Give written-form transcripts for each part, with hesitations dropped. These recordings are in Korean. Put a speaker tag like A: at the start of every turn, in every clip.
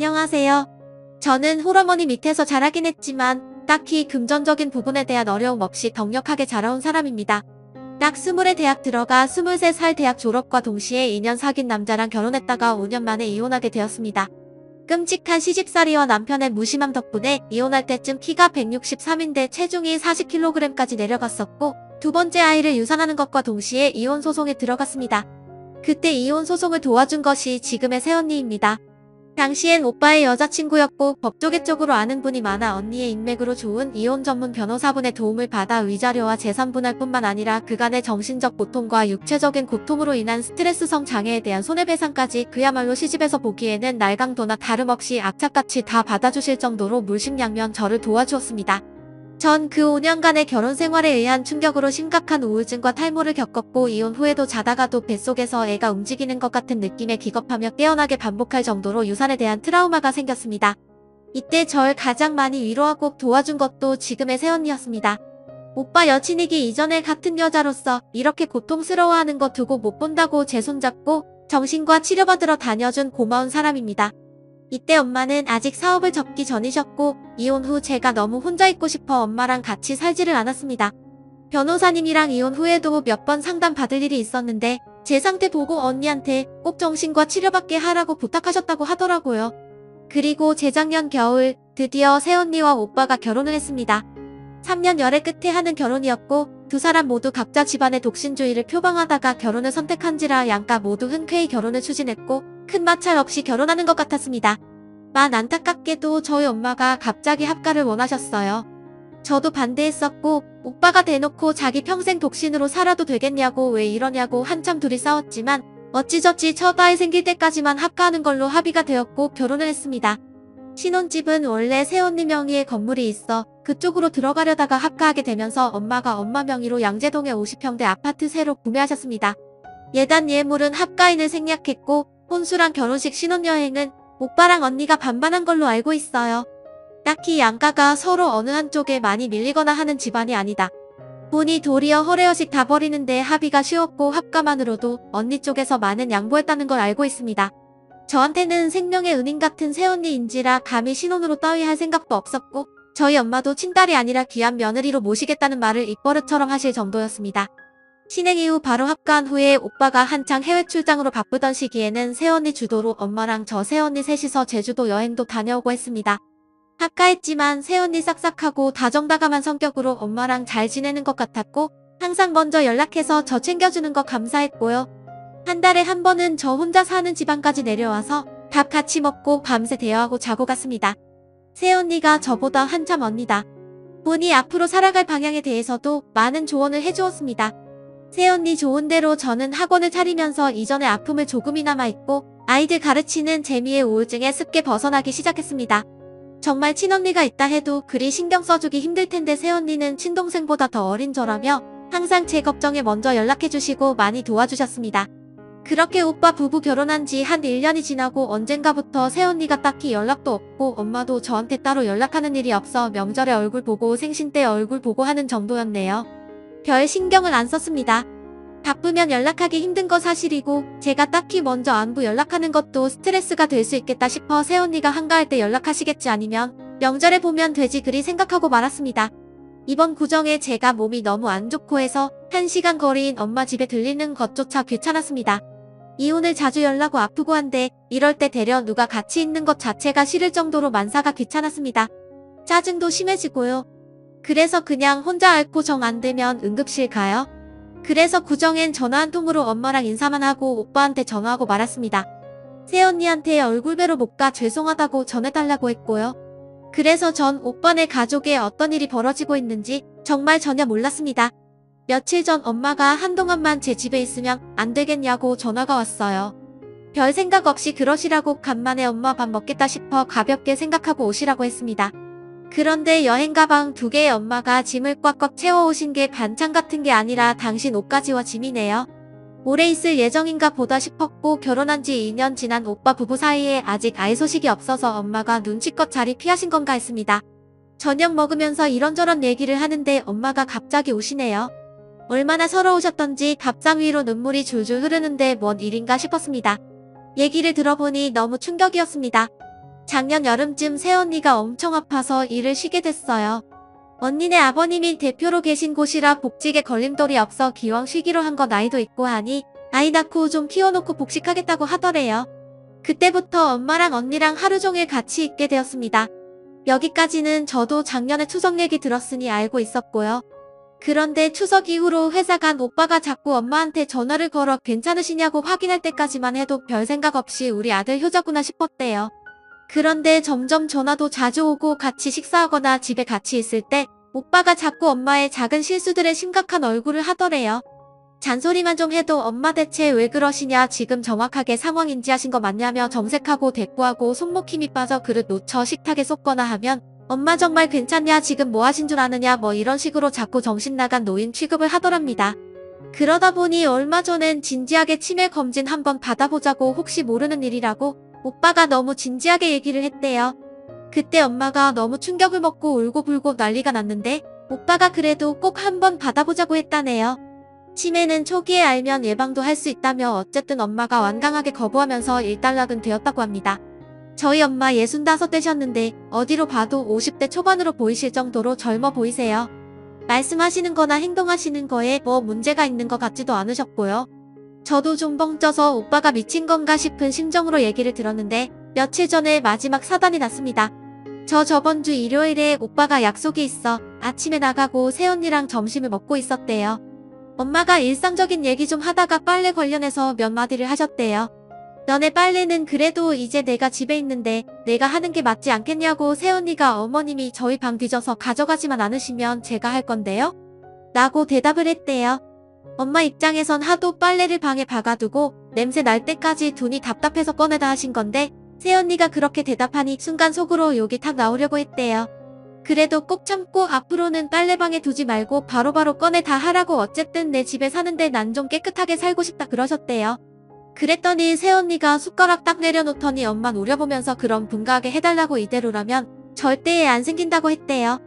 A: 안녕하세요. 저는 홀어머니 밑에서 자라긴 했지만 딱히 금전적인 부분에 대한 어려움 없이 넉넉하게 자라온 사람입니다. 딱 20에 대학 들어가 23살 대학 졸업과 동시에 2년 사귄 남자랑 결혼했다가 5년 만에 이혼하게 되었습니다. 끔찍한 시집살이와 남편의 무심함 덕분에 이혼할 때쯤 키가 163인데 체중이 40kg까지 내려갔었고, 두 번째 아이를 유산하는 것과 동시에 이혼 소송에 들어갔습니다. 그때 이혼 소송을 도와준 것이 지금의 새언니입니다. 당시엔 오빠의 여자친구였고 법조계 쪽으로 아는 분이 많아 언니의 인맥으로 좋은 이혼 전문 변호사분의 도움을 받아 위자료와 재산분할 뿐만 아니라 그간의 정신적 고통과 육체적인 고통으로 인한 스트레스성 장애에 대한 손해배상까지 그야말로 시집에서 보기에는 날강도나 다름없이 악착같이 다 받아주실 정도로 물심양면 저를 도와주었습니다. 전 그 5년간의 결혼 생활에 의한 충격으로 심각한 우울증과 탈모를 겪었고, 이혼 후에도 자다가도 뱃속에서 애가 움직이는 것 같은 느낌에 기겁하며 깨어나게 반복할 정도로 유산에 대한 트라우마가 생겼습니다. 이때 절 가장 많이 위로하고 도와준 것도 지금의 새언니였습니다. 오빠 여친이기 이전에 같은 여자로서 이렇게 고통스러워하는 거 두고 못 본다고 제 손잡고 정신과 치료받으러 다녀준 고마운 사람입니다. 이때 엄마는 아직 사업을 접기 전이셨고, 이혼 후 제가 너무 혼자 있고 싶어 엄마랑 같이 살지를 않았습니다. 변호사님이랑 이혼 후에도 몇 번 상담 받을 일이 있었는데 제 상태 보고 언니한테 꼭 정신과 치료받게 하라고 부탁하셨다고 하더라고요. 그리고 재작년 겨울 드디어 새언니와 오빠가 결혼을 했습니다. 3년 열애 끝에 하는 결혼이었고, 두 사람 모두 각자 집안의 독신주의를 표방하다가 결혼을 선택한지라 양가 모두 흔쾌히 결혼을 추진했고, 큰 마찰 없이 결혼하는 것 같았습니다. 만 안타깝게도 저희 엄마가 갑자기 합가를 원하셨어요. 저도 반대했었고, 오빠가 대놓고 자기 평생 독신으로 살아도 되겠냐고 왜 이러냐고 한참 둘이 싸웠지만 어찌저찌 첫 아이 생길 때까지만 합가하는 걸로 합의가 되었고 결혼을 했습니다. 신혼집은 원래 새언니 명의의 건물이 있어 그쪽으로 들어가려다가 합가하게 되면서 엄마가 엄마 명의로 양재동에 50평대 아파트 새로 구매하셨습니다. 예단 예물은 합가인을 생략했고, 혼수랑 결혼식 신혼여행은 오빠랑 언니가 반반한 걸로 알고 있어요. 딱히 양가가 서로 어느 한쪽에 많이 밀리거나 하는 집안이 아니다 보니 도리어 허례허식 다 버리는데 합의가 쉬웠고, 합가만으로도 언니 쪽에서 많은 양보했다는 걸 알고 있습니다. 저한테는 생명의 은인 같은 새언니인지라 감히 신혼으로 따위할 생각도 없었고, 저희 엄마도 친딸이 아니라 귀한 며느리로 모시겠다는 말을 입버릇처럼 하실 정도였습니다. 신행 이후 바로 합가한 후에 오빠가 한창 해외 출장으로 바쁘던 시기에는 새언니 주도로 엄마랑 저 새언니 셋이서 제주도 여행도 다녀오고 했습니다. 합가했지만 새언니 싹싹하고 다정다감한 성격으로 엄마랑 잘 지내는 것 같았고, 항상 먼저 연락해서 저 챙겨주는 거 감사했고요. 한 달에 한 번은 저 혼자 사는 지방까지 내려와서 밥 같이 먹고 밤새 대화하고 자고 갔습니다. 새언니가 저보다 한참 언니다 보니 앞으로 살아갈 방향에 대해서도 많은 조언을 해주었습니다. 새언니 좋은 대로 저는 학원을 차리면서 이전의 아픔을 조금이나마 잊고 아이들 가르치는 재미의 우울증에 쉽게 벗어나기 시작했습니다. 정말 친언니가 있다 해도 그리 신경 써주기 힘들 텐데 새언니는 친동생보다 더 어린 저라며 항상 제 걱정에 먼저 연락해주시고 많이 도와주셨습니다. 그렇게 오빠 부부 결혼한 지 한 1년이 지나고 언젠가부터 새언니가 딱히 연락도 없고 엄마도 저한테 따로 연락하는 일이 없어 명절에 얼굴 보고 생신 때 얼굴 보고 하는 정도였네요. 별 신경을 안 썼습니다. 바쁘면 연락하기 힘든 거 사실이고, 제가 딱히 먼저 안부 연락하는 것도 스트레스가 될 수 있겠다 싶어 새언니가 한가할 때 연락하시겠지 아니면 명절에 보면 되지 그리 생각하고 말았습니다. 이번 구정에 제가 몸이 너무 안 좋고 해서 1시간 거리인 엄마 집에 들리는 것조차 귀찮았습니다. 이혼을 자주 연락하고 아프고 한데 이럴 때 되려 누가 같이 있는 것 자체가 싫을 정도로 만사가 귀찮았습니다. 짜증도 심해지고요. 그래서 그냥 혼자 앓고 정 안 되면 응급실 가요. 그래서 구정엔 전화 한 통으로 엄마랑 인사만 하고 오빠한테 전화하고 말았습니다. 새언니한테 얼굴 뵈러 못 가 죄송하다고 전해달라고 했고요. 그래서 전 오빠네 가족에 어떤 일이 벌어지고 있는지 정말 전혀 몰랐습니다. 며칠 전 엄마가 한동안만 제 집에 있으면 안 되겠냐고 전화가 왔어요. 별 생각 없이 그러시라고 간만에 엄마 밥 먹겠다 싶어 가볍게 생각하고 오시라고 했습니다. 그런데 여행 가방 2개에 엄마가 짐을 꽉꽉 채워오신 게 반찬 같은 게 아니라 당신 옷가지와 짐이네요. 오래 있을 예정인가 보다 싶었고, 결혼한 지 2년 지난 오빠 부부 사이에 아직 아이 소식이 없어서 엄마가 눈치껏 자리 피하신 건가 했습니다. 저녁 먹으면서 이런저런 얘기를 하는데 엄마가 갑자기 우시네요. 얼마나 서러우셨던지 밥상 위로 눈물이 줄줄 흐르는데 뭔 일인가 싶었습니다. 얘기를 들어보니 너무 충격이었습니다. 작년 여름쯤 새언니가 엄청 아파서 일을 쉬게 됐어요. 언니네 아버님이 대표로 계신 곳이라 복직에 걸림돌이 없어 기왕 쉬기로 한 거 나이도 있고 하니 아이 낳고 좀 키워놓고 복직하겠다고 하더래요. 그때부터 엄마랑 언니랑 하루 종일 같이 있게 되었습니다. 여기까지는 저도 작년에 추석 얘기 들었으니 알고 있었고요. 그런데 추석 이후로 회사 간 오빠가 자꾸 엄마한테 전화를 걸어 괜찮으시냐고 확인할 때까지만 해도 별 생각 없이 우리 아들 효자구나 싶었대요. 그런데 점점 전화도 자주 오고 같이 식사하거나 집에 같이 있을 때 오빠가 자꾸 엄마의 작은 실수들에 심각한 얼굴을 하더래요. 잔소리만 좀 해도 엄마 대체 왜 그러시냐, 지금 정확하게 상황 인지하신 거 맞냐며 정색하고 대꾸하고 손목 힘이 빠져 그릇 놓쳐 식탁에 쏟거나 하면 엄마 정말 괜찮냐, 지금 뭐 하신 줄 아느냐, 뭐 이런 식으로 자꾸 정신 나간 노인 취급을 하더랍니다. 그러다 보니 얼마 전엔 진지하게 치매 검진 한번 받아보자고, 혹시 모르는 일이라고 오빠가 너무 진지하게 얘기를 했대요. 그때 엄마가 너무 충격을 먹고 울고불고 난리가 났는데 오빠가 그래도 꼭 한번 받아보자고 했다네요. 치매는 초기에 알면 예방도 할 수 있다며 어쨌든 엄마가 완강하게 거부하면서 일단락은 되었다고 합니다. 저희 엄마 65 되셨는데 어디로 봐도 50대 초반으로 보이실 정도로 젊어 보이세요. 말씀하시는 거나 행동하시는 거에 뭐 문제가 있는 것 같지도 않으셨고요. 저도 좀 뻥쪄서 오빠가 미친 건가 싶은 심정으로 얘기를 들었는데 며칠 전에 마지막 사단이 났습니다. 저번 주 일요일에 오빠가 약속이 있어 아침에 나가고 새언니랑 점심을 먹고 있었대요. 엄마가 일상적인 얘기 좀 하다가 빨래 관련해서 몇 마디를 하셨대요. 너네 빨래는 그래도 이제 내가 집에 있는데 내가 하는 게 맞지 않겠냐고, 새언니가 어머님이 저희 방 뒤져서 가져가지만 않으시면 제가 할 건데요? 라고 대답을 했대요. 엄마 입장에선 하도 빨래를 방에 박아두고 냄새 날 때까지 눈이 답답해서 꺼내다 하신 건데 새언니가 그렇게 대답하니 순간 속으로 욕이 탁 나오려고 했대요. 그래도 꼭 참고 앞으로는 빨래방에 두지 말고 바로바로 꺼내 다 하라고, 어쨌든 내 집에 사는데 난 좀 깨끗하게 살고 싶다 그러셨대요. 그랬더니 새언니가 숟가락 딱 내려놓더니 엄만 우려보면서 그럼 분가하게 해달라고, 이대로라면 절대 애 안 생긴다고 했대요.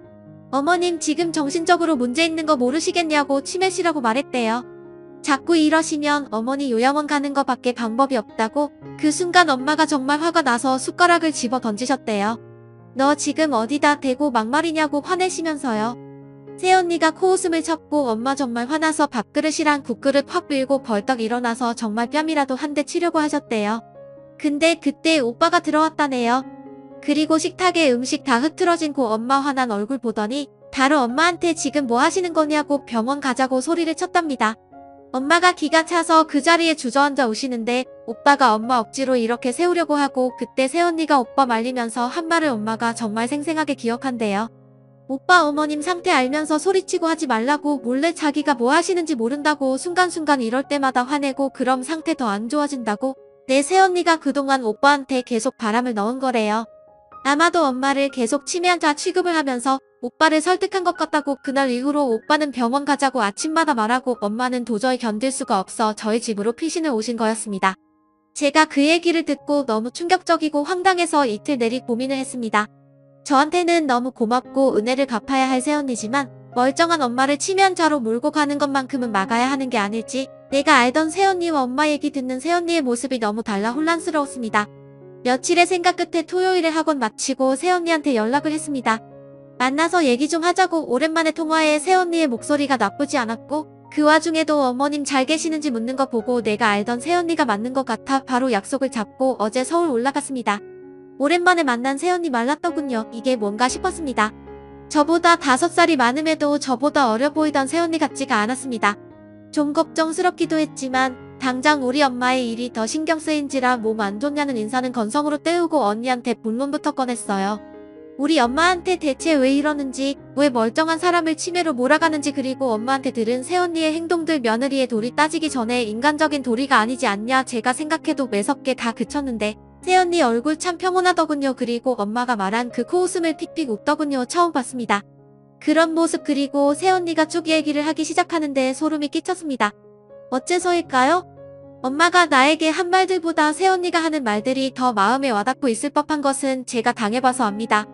A: 어머님 지금 정신적으로 문제 있는 거 모르시겠냐고 치매시라고 말했대요. 자꾸 이러시면 어머니 요양원 가는 거 밖에 방법이 없다고. 그 순간 엄마가 정말 화가 나서 숟가락을 집어 던지셨대요. 너 지금 어디다 대고 막말이냐고 화내시면서요. 새언니가 코웃음을 쳤고 엄마 정말 화나서 밥그릇이랑 국그릇 확 밀고 벌떡 일어나서 정말 뺨이라도 한 대 치려고 하셨대요. 근데 그때 오빠가 들어왔다네요. 그리고 식탁에 음식 다 흐트러진 고 엄마 화난 얼굴 보더니 바로 엄마한테 지금 뭐 하시는 거냐고 병원 가자고 소리를 쳤답니다. 엄마가 기가 차서 그 자리에 주저앉아 우시는데 오빠가 엄마 억지로 이렇게 세우려고 하고 그때 새언니가 오빠 말리면서 한 말을 엄마가 정말 생생하게 기억한대요. 오빠 어머님 상태 알면서 소리치고 하지 말라고, 몰래 자기가 뭐 하시는지 모른다고, 순간순간 이럴 때마다 화내고 그럼 상태 더 안 좋아진다고. 내 새언니가 그동안 오빠한테 계속 바람을 넣은 거래요. 아마도 엄마를 계속 치매환자 취급을 하면서 오빠를 설득한 것 같다고. 그날 이후로 오빠는 병원 가자고 아침마다 말하고 엄마는 도저히 견딜 수가 없어 저희 집으로 피신을 오신 거였습니다. 제가 그 얘기를 듣고 너무 충격적이고 황당해서 이틀 내리 고민을 했습니다. 저한테는 너무 고맙고 은혜를 갚아야 할 새언니지만 멀쩡한 엄마를 치매환자로 몰고 가는 것만큼은 막아야 하는 게 아닐지, 내가 알던 새언니와 엄마 얘기 듣는 새언니의 모습이 너무 달라 혼란스러웠습니다. 며칠의 생각 끝에 토요일에 학원 마치고 새언니한테 연락을 했습니다. 만나서 얘기 좀 하자고. 오랜만에 통화에 새언니의 목소리가 나쁘지 않았고 그 와중에도 어머님 잘 계시는지 묻는 거 보고 내가 알던 새언니가 맞는 것 같아 바로 약속을 잡고 어제 서울 올라갔습니다. 오랜만에 만난 새언니 말랐더군요. 이게 뭔가 싶었습니다. 저보다 5살이 많음에도 저보다 어려 보이던 새언니 같지가 않았습니다. 좀 걱정스럽기도 했지만 당장 우리 엄마의 일이 더 신경 쓰인지라 몸 안 좋냐는 인사는 건성으로 때우고 언니한테 본론부터 꺼냈어요. 우리 엄마한테 대체 왜 이러는지, 왜 멀쩡한 사람을 치매로 몰아가는지, 그리고 엄마한테 들은 새언니의 행동들 며느리의 도리 따지기 전에 인간적인 도리가 아니지 않냐. 제가 생각해도 매섭게 다 그쳤는데 새언니 얼굴 참 평온하더군요. 그리고 엄마가 말한 그 코웃음을 픽픽 웃더군요. 처음 봤습니다. 그런 모습. 그리고 새언니가 쭉 얘기를 하기 시작하는데 소름이 끼쳤습니다. 어째서일까요? 엄마가 나에게 한 말들보다 새언니가 하는 말들이 더 마음에 와닿고 있을 법한 것은 제가 당해봐서 압니다.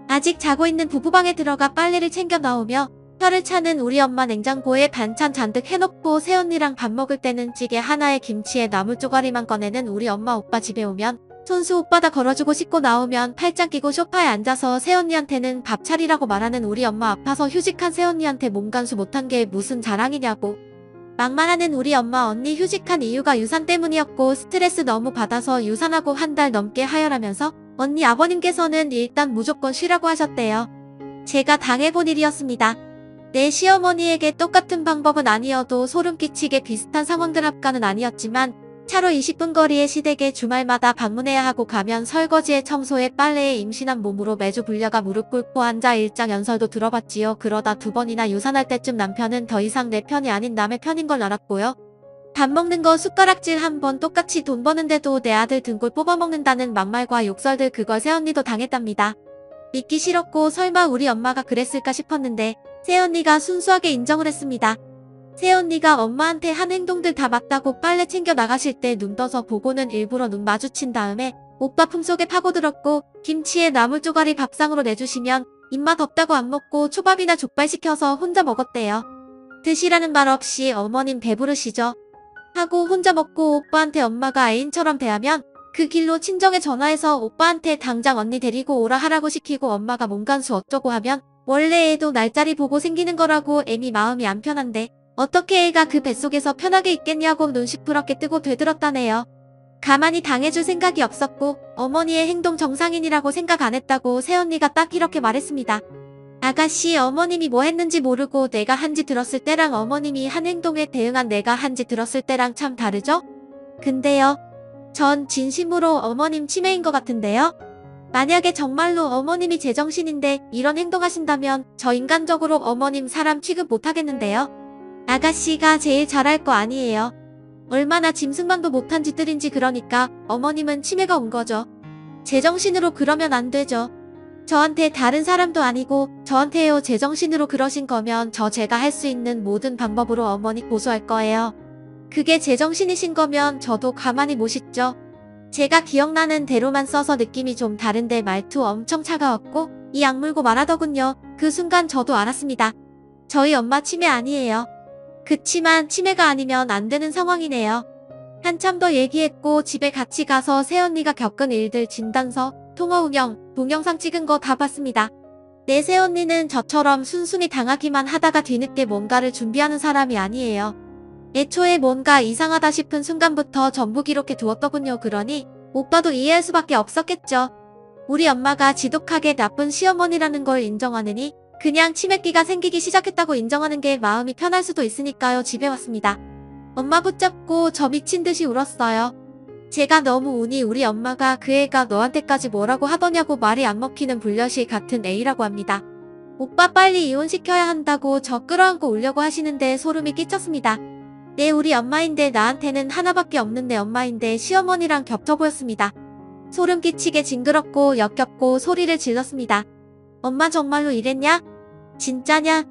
A: 아직 자고 있는 부부방에 들어가 빨래를 챙겨 나오며 혀를 차는 우리 엄마, 냉장고에 반찬 잔뜩 해놓고 새언니랑 밥 먹을 때는 찌개 하나에 김치에 나물 쪼가리만 꺼내는 우리 엄마, 오빠 집에 오면 손수 옷바다 걸어주고 씻고 나오면 팔짱 끼고 소파에 앉아서 새언니한테는 밥 차리라고 말하는 우리 엄마 아파서 휴직한 새언니한테 몸간수 못한 게 무슨 자랑이냐고. 막말하는 우리 엄마 언니 휴직한 이유가 유산 때문이었고 스트레스 너무 받아서 유산하고 한 달 넘게 하혈하면서 언니 아버님께서는 일단 무조건 쉬라고 하셨대요. 제가 당해본 일이었습니다. 내 시어머니에게 똑같은 방법은 아니어도 소름 끼치게 비슷한 상황들 합과는 아니었지만 차로 20분 거리의 시댁에 주말마다 방문해야 하고 가면 설거지에 청소에 빨래에 임신한 몸으로 매주 불려가 무릎 꿇고 앉아 일장연설도 들어봤지요. 그러다 2번이나 유산할 때쯤 남편은 더 이상 내 편이 아닌 남의 편인 걸 알았고요. 밥 먹는 거 숟가락질 한 번 똑같이 돈 버는데도 내 아들 등골 뽑아먹는다는 막말과 욕설들 그걸 새언니도 당했답니다. 믿기 싫었고 설마 우리 엄마가 그랬을까 싶었는데 새언니가 순수하게 인정을 했습니다. 새언니가 엄마한테 한 행동들 다 맞다고 빨래 챙겨 나가실 때 눈 떠서 보고는 일부러 눈 마주친 다음에 오빠 품속에 파고들었고 김치에 나물조가리 밥상으로 내주시면 입맛 없다고 안 먹고 초밥이나 족발 시켜서 혼자 먹었대요. 드시라는 말 없이 어머님 배부르시죠? 하고 혼자 먹고 오빠한테 엄마가 애인처럼 대하면 그 길로 친정에 전화해서 오빠한테 당장 언니 데리고 오라 하라고 시키고 엄마가 몸간수 어쩌고 하면 원래 애도 날짜리 보고 생기는 거라고 애미 마음이 안 편한데 어떻게 애가 그 뱃속에서 편하게 있겠냐고 눈 시퍼렇게 뜨고 되들었다네요. 가만히 당해줄 생각이 없었고 어머니의 행동 정상인이라고 생각 안 했다고 새언니가 딱 이렇게 말했습니다. 아가씨 어머님이 뭐 했는지 모르고 내가 한지 들었을 때랑 어머님이 한 행동에 대응한 내가 한지 들었을 때랑 참 다르죠? 근데요. 전 진심으로 어머님 치매인 것 같은데요. 만약에 정말로 어머님이 제정신인데 이런 행동하신다면 저 인간적으로 어머님 사람 취급 못하겠는데요. 아가씨가 제일 잘할 거 아니에요. 얼마나 짐승만도 못한 짓들인지. 그러니까 어머님은 치매가 온 거죠. 제정신으로 그러면 안 되죠. 저한테 다른 사람도 아니고 저한테요. 제정신으로 그러신 거면 제가 할 수 있는 모든 방법으로 어머니 고소할 거예요. 그게 제정신이신 거면 저도 가만히 못 있죠. 제가 기억나는 대로만 써서 느낌이 좀 다른데 말투 엄청 차가웠고 이 악물고 말하더군요. 그 순간 저도 알았습니다. 저희 엄마 치매 아니에요. 그치만 치매가 아니면 안 되는 상황이네요. 한참 더 얘기했고 집에 같이 가서 새언니가 겪은 일들 진단서, 통화 운영, 동영상 찍은 거 다 봤습니다. 내 새언니는 저처럼 순순히 당하기만 하다가 뒤늦게 뭔가를 준비하는 사람이 아니에요. 애초에 뭔가 이상하다 싶은 순간부터 전부 기록해 두었더군요. 그러니 오빠도 이해할 수밖에 없었겠죠. 우리 엄마가 지독하게 나쁜 시어머니라는 걸 인정하느니 그냥 치매기가 생기기 시작했다고 인정하는 게 마음이 편할 수도 있으니까요. 집에 왔습니다. 엄마 붙잡고 저 미친 듯이 울었어요. 제가 너무 우니 우리 엄마가 그 애가 너한테까지 뭐라고 하더냐고 말이 안 먹히는 불려시 같은 애이라고 합니다. 오빠 빨리 이혼시켜야 한다고 저 끌어안고 울려고 하시는데 소름이 끼쳤습니다. 네, 우리 엄마인데 나한테는 하나밖에 없는 내 엄마인데 시어머니랑 겹쳐 보였습니다. 소름 끼치게 징그럽고 역겹고 소리를 질렀습니다. 엄마 정말로 이랬냐? 진짜냐?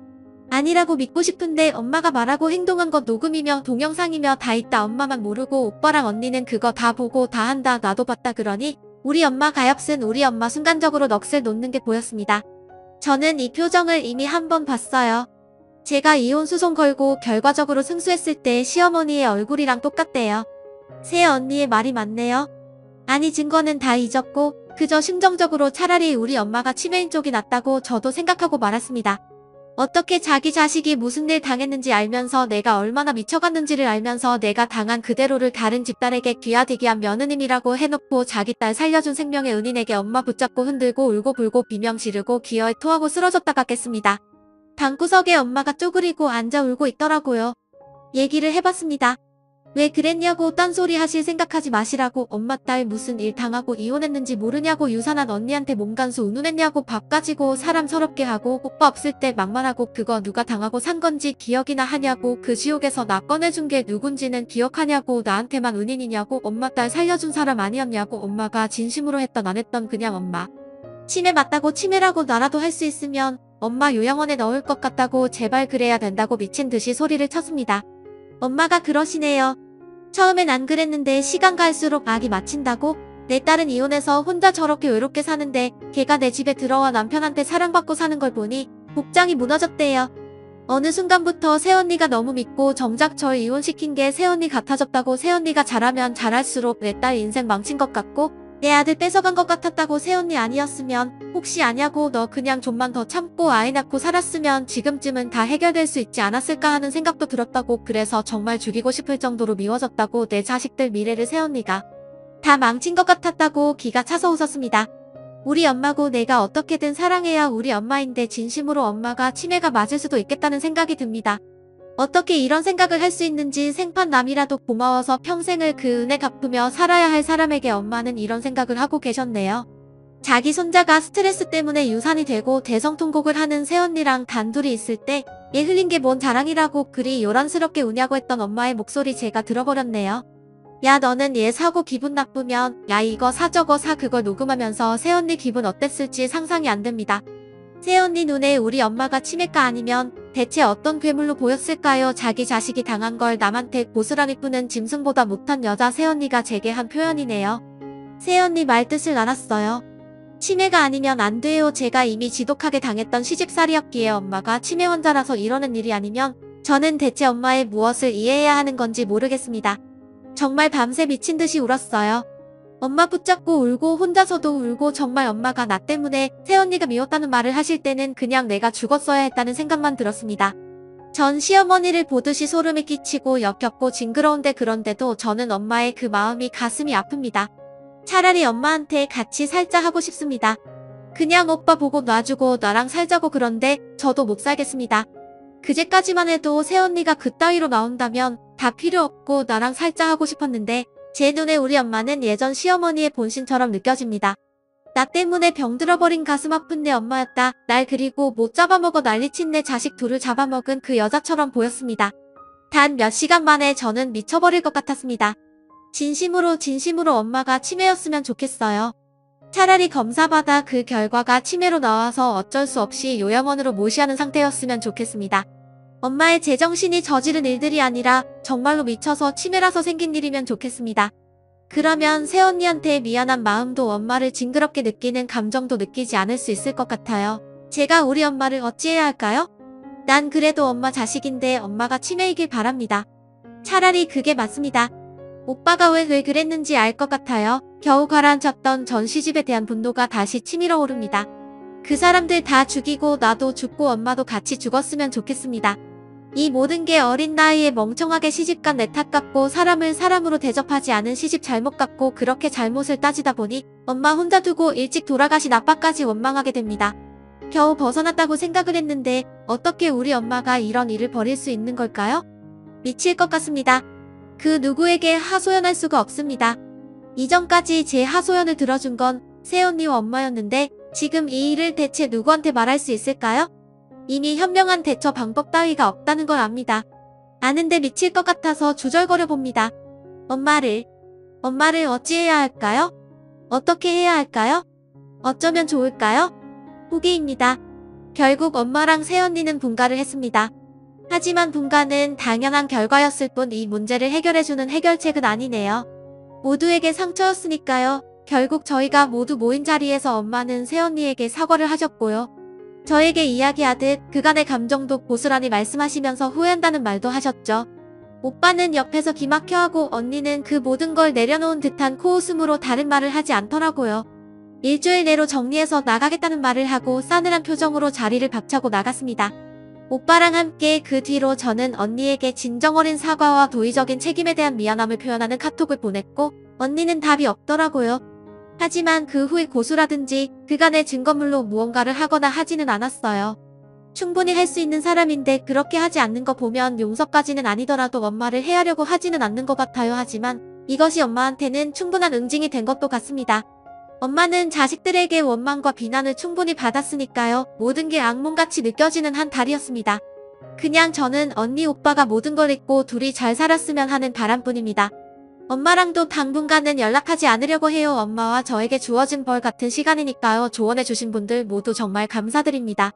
A: 아니라고 믿고 싶은데 엄마가 말하고 행동한 거 녹음이며 동영상이며 다 있다. 엄마만 모르고 오빠랑 언니는 그거 다 보고 다 한다. 나도 봤다. 그러니 우리 엄마 가엾은 우리 엄마 순간적으로 넋을 놓는 게 보였습니다. 저는 이 표정을 이미 한 번 봤어요. 제가 이혼 소송 걸고 결과적으로 승소했을 때 시어머니의 얼굴이랑 똑같대요. 새 언니의 말이 맞네요. 아니 증거는 다 잊었고 그저 심정적으로 차라리 우리 엄마가 치매인 쪽이 낫다고 저도 생각하고 말았습니다. 어떻게 자기 자식이 무슨 일 당했는지 알면서 내가 얼마나 미쳐갔는지를 알면서 내가 당한 그대로를 다른 집딸에게 귀하디기한 며느님이라고 해놓고 자기 딸 살려준 생명의 은인에게 엄마 붙잡고 흔들고 울고불고 비명 지르고 기어에 토하고 쓰러졌다 갔겠습니다. 방구석에 엄마가 쪼그리고 앉아 울고 있더라고요. 얘기를 해봤습니다. 왜 그랬냐고 딴소리 하실 생각하지 마시라고. 엄마 딸 무슨 일 당하고 이혼했는지 모르냐고. 유산한 언니한테 몸간수 운운했냐고. 밥 가지고 사람 서럽게 하고 오빠 없을 때 막말하고. 그거 누가 당하고 산 건지 기억이나 하냐고. 그 지옥에서 나 꺼내준 게 누군지는 기억하냐고. 나한테만 은인이냐고. 엄마 딸 살려준 사람 아니었냐고. 엄마가 진심으로 했던 안 했던 그냥 엄마. 치매 맞다고 치매라고 나라도 할 수 있으면 엄마 요양원에 넣을 것 같다고. 제발 그래야 된다고 미친 듯이 소리를 쳤습니다. 엄마가 그러시네요. 처음엔 안 그랬는데 시간 갈수록 악이 맞힌다고? 내 딸은 이혼해서 혼자 저렇게 외롭게 사는데 걔가 내 집에 들어와 남편한테 사랑받고 사는 걸 보니 복장이 무너졌대요. 어느 순간부터 새언니가 너무 믿고 정작 절 이혼시킨 게 새언니 같아졌다고. 새언니가 잘하면 잘할수록 내 딸 인생 망친 것 같고 내 아들 뺏어간 것 같았다고 새언니 아니었으면 혹시 아냐고 너 그냥 좀만 더 참고 아이 낳고 살았으면 지금쯤은 다 해결될 수 있지 않았을까 하는 생각도 들었다고 그래서 정말 죽이고 싶을 정도로 미워졌다고 내 자식들 미래를 새언니가 다 망친 것 같았다고 기가 차서 웃었습니다. 우리 엄마고 내가 어떻게든 사랑해야 우리 엄마인데 진심으로 엄마가 치매가 맞을 수도 있겠다는 생각이 듭니다. 어떻게 이런 생각을 할 수 있는지 생판남이라도 고마워서 평생을 그 은혜 갚으며 살아야 할 사람에게 엄마는 이런 생각을 하고 계셨네요. 자기 손자가 스트레스 때문에 유산이 되고 대성통곡을 하는 새언니랑 단둘이 있을 때 얘 흘린 게 뭔 자랑이라고 그리 요란스럽게 우냐고 했던 엄마의 목소리 제가 들어버렸네요. 야 너는 얘 사고 기분 나쁘면 야 이거 사 저거 사 그걸 녹음하면서 새언니 기분 어땠을지 상상이 안 됩니다. 새언니 눈에 우리 엄마가 치매가 아니면 대체 어떤 괴물로 보였을까요? 자기 자식이 당한 걸 남한테 고스란히 푸는 짐승보다 못한 여자 새언니가 제게 한 표현이네요. 새언니 말뜻을 알았어요. 치매가 아니면 안 돼요. 제가 이미 지독하게 당했던 시집살이였기에 엄마가 치매 환자라서 이러는 일이 아니면 저는 대체 엄마의 무엇을 이해해야 하는 건지 모르겠습니다. 정말 밤새 미친 듯이 울었어요. 엄마 붙잡고 울고 혼자서도 울고 정말 엄마가 나 때문에 새언니가 미웠다는 말을 하실 때는 그냥 내가 죽었어야 했다는 생각만 들었습니다. 전 시어머니를 보듯이 소름이 끼치고 역겹고 징그러운데 그런데도 저는 엄마의 그 마음이 가슴이 아픕니다. 차라리 엄마한테 같이 살자 하고 싶습니다. 그냥 오빠 보고 놔주고 나랑 살자고 그런데 저도 못 살겠습니다. 그제까지만 해도 새언니가 그따위로 나온다면 다 필요 없고 나랑 살자 하고 싶었는데 제 눈에 우리 엄마는 예전 시어머니의 본신처럼 느껴집니다. 나 때문에 병들어버린 가슴 아픈 내 엄마였다. 날 그리고 못 잡아먹어 난리친 내 자식 둘을 잡아먹은 그 여자처럼 보였습니다. 단 몇 시간 만에 저는 미쳐버릴 것 같았습니다. 진심으로 엄마가 치매였으면 좋겠어요. 차라리 검사받아 그 결과가 치매로 나와서 어쩔 수 없이 요양원으로 모시하는 상태였으면 좋겠습니다. 엄마의 제정신이 저지른 일들이 아니라 정말로 미쳐서 치매라서 생긴 일이면 좋겠습니다. 그러면 새언니한테 미안한 마음도 엄마를 징그럽게 느끼는 감정도 느끼지 않을 수 있을 것 같아요. 제가 우리 엄마를 어찌해야 할까요? 난 그래도 엄마 자식인데 엄마가 치매이길 바랍니다. 차라리 그게 맞습니다. 오빠가 왜 그랬는지 알 것 같아요. 겨우 가라앉혔던 전 시집에 대한 분노가 다시 치밀어 오릅니다. 그 사람들 다 죽이고 나도 죽고 엄마도 같이 죽었으면 좋겠습니다. 이 모든 게 어린 나이에 멍청하게 시집간 내 탓 같고 사람을 사람으로 대접하지 않은 시집 잘못 같고 그렇게 잘못을 따지다 보니 엄마 혼자 두고 일찍 돌아가신 아빠까지 원망하게 됩니다. 겨우 벗어났다고 생각을 했는데 어떻게 우리 엄마가 이런 일을 벌일 수 있는 걸까요? 미칠 것 같습니다. 그 누구에게 하소연할 수가 없습니다. 이전까지 제 하소연을 들어준 건 새언니와 엄마였는데 지금 이 일을 대체 누구한테 말할 수 있을까요? 이미 현명한 대처 방법 따위가 없다는 걸 압니다. 아는데 미칠 것 같아서 주절거려 봅니다. 엄마를 어찌해야 할까요? 어떻게 해야 할까요? 어쩌면 좋을까요? 후기입니다. 결국 엄마랑 새언니는 분가를 했습니다. 하지만 분가는 당연한 결과였을 뿐 이 문제를 해결해주는 해결책은 아니네요. 모두에게 상처였으니까요. 결국 저희가 모두 모인 자리에서 엄마는 새언니에게 사과를 하셨고요. 저에게 이야기하듯 그간의 감정도 고스란히 말씀하시면서 후회한다는 말도 하셨죠. 오빠는 옆에서 기막혀하고 언니는 그 모든 걸 내려놓은 듯한 코웃음으로 다른 말을 하지 않더라고요. 일주일 내로 정리해서 나가겠다는 말을 하고 싸늘한 표정으로 자리를 박차고 나갔습니다. 오빠랑 함께 그 뒤로 저는 언니에게 진정 어린 사과와 도의적인 책임에 대한 미안함을 표현하는 카톡을 보냈고 언니는 답이 없더라고요. 하지만 그 후에 고소라든지 그간의 증거물로 무언가를 하거나 하지는 않았어요. 충분히 할 수 있는 사람인데 그렇게 하지 않는 거 보면 용서까지는 아니더라도 엄마를 해하려고 하지는 않는 것 같아요. 하지만 이것이 엄마한테는 충분한 응징이 된 것도 같습니다. 엄마는 자식들에게 원망과 비난을 충분히 받았으니까요. 모든 게 악몽같이 느껴지는 한 달이었습니다. 그냥 저는 언니 오빠가 모든 걸 잊고 둘이 잘 살았으면 하는 바람뿐입니다. 엄마랑도 당분간은 연락하지 않으려고 해요. 엄마와 저에게 주어진 벌 같은 시간이니까요. 조언해주신 분들 모두 정말 감사드립니다.